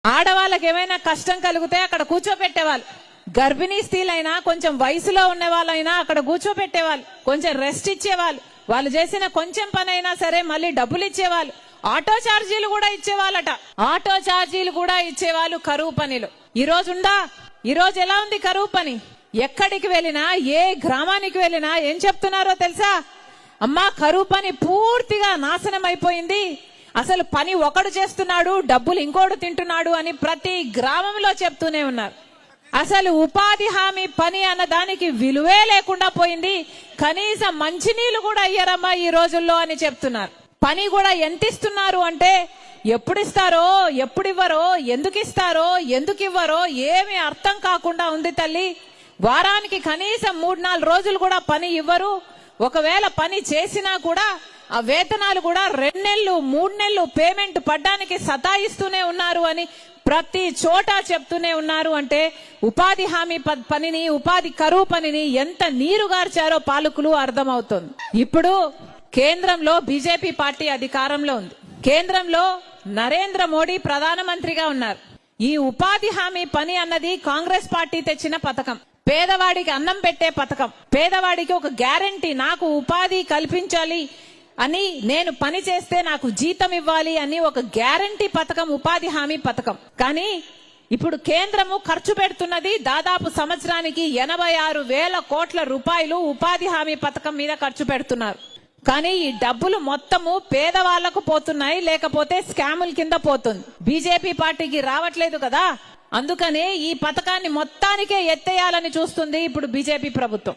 ఆడవాళ్ళకి ఏమైనా కష్టం కలిగితే అక్కడ కూర్చోబెట్టేవాళ్ళు. గర్భిణీ స్త్రీలైనా కొంచెం వయసులో ఉన్న వాళ్ళైనా అక్కడ కూర్చోబెట్టేవాళ్ళు, కొంచెం రెస్ట్ ఇచ్చేవాళ్ళు. వాళ్ళు చేసిన కొంచెం పని అయినా సరే మళ్ళీ డబ్బులు ఇచ్చేవాళ్ళు. ఆటో ఛార్జీలు కూడా ఇచ్చేవాళ్ళట. ఆటో ఛార్జీలు కూడా ఇచ్చేవాళ్ళు కరువు పనిలో. ఈ రోజు ఎలా ఉంది కరువు పని? ఎక్కడికి వెళ్ళినా, ఏ గ్రామానికి వెళ్ళినా ఏం చెప్తున్నారో తెలుసా? అమ్మా, కరువు పని పూర్తిగా నాశనం అయిపోయింది. అసలు పని ఒకడు చేస్తున్నాడు, డబ్బులు ఇంకోడు తింటున్నాడు అని ప్రతి గ్రామంలో చెప్తూనే ఉన్నారు. అసలు ఉపాధి హామీ పని అన్న దానికి విలువే లేకుండా పోయింది. కనీసం మంచినీళ్ళు కూడా అయ్యారమ్మా ఈ రోజుల్లో అని చెప్తున్నారు. పని కూడా ఎంత ఇస్తున్నారు అంటే ఎప్పుడు ఇస్తారో, ఎప్పుడు ఇవ్వరో, ఎందుకు ఇస్తారో, ఎందుకు ఇవ్వరో ఏమీ అర్థం కాకుండా ఉంది తల్లి. వారానికి కనీసం 3-4 రోజులు కూడా పని ఇవ్వరు. ఒకవేళ పని చేసినా కూడా ఆ వేతనాలు కూడా 2 నెలలు 3 నెలలు పేమెంట్ పడ్డానికి సతాయిస్తూనే ఉన్నారు అని ప్రతి చోట చెప్తూనే ఉన్నారు. అంటే ఉపాధి హామీ పనిని, ఉపాధి కరువు పనిని ఎంత నీరుగార్చారో పాలకులు అర్థమవుతోంది. ఇప్పుడు కేంద్రంలో బీజేపీ పార్టీ అధికారంలో ఉంది. కేంద్రంలో నరేంద్ర మోడీ ప్రధానమంత్రిగా ఉన్నారు. ఈ ఉపాధి హామీ పని అన్నది కాంగ్రెస్ పార్టీ తెచ్చిన పథకం. పేదవాడికి అన్నం పెట్టే పథకం. పేదవాడికి ఒక గ్యారంటీ, నాకు ఉపాధి కల్పించాలి అని, నేను పని చేస్తే నాకు జీతం ఇవ్వాలి అని ఒక గ్యారంటీ పథకం ఉపాధి హామీ పథకం. కానీ ఇప్పుడు కేంద్రము ఖర్చు పెడుతున్నది దాదాపు సంవత్సరానికి 86,000 కోట్ల రూపాయలు ఉపాధి హామీ పథకం మీద ఖర్చు పెడుతున్నారు. కానీ ఈ డబ్బులు మొత్తము పేదవాళ్లకు పోతున్నాయి, లేకపోతే స్కాముల కింద పోతుంది. బీజేపీ పార్టీకి రావట్లేదు కదా, అందుకనే ఈ పథకాన్ని మొత్తానికే ఎత్తేయాలని చూస్తుంది ఇప్పుడు బీజేపీ ప్రభుత్వం.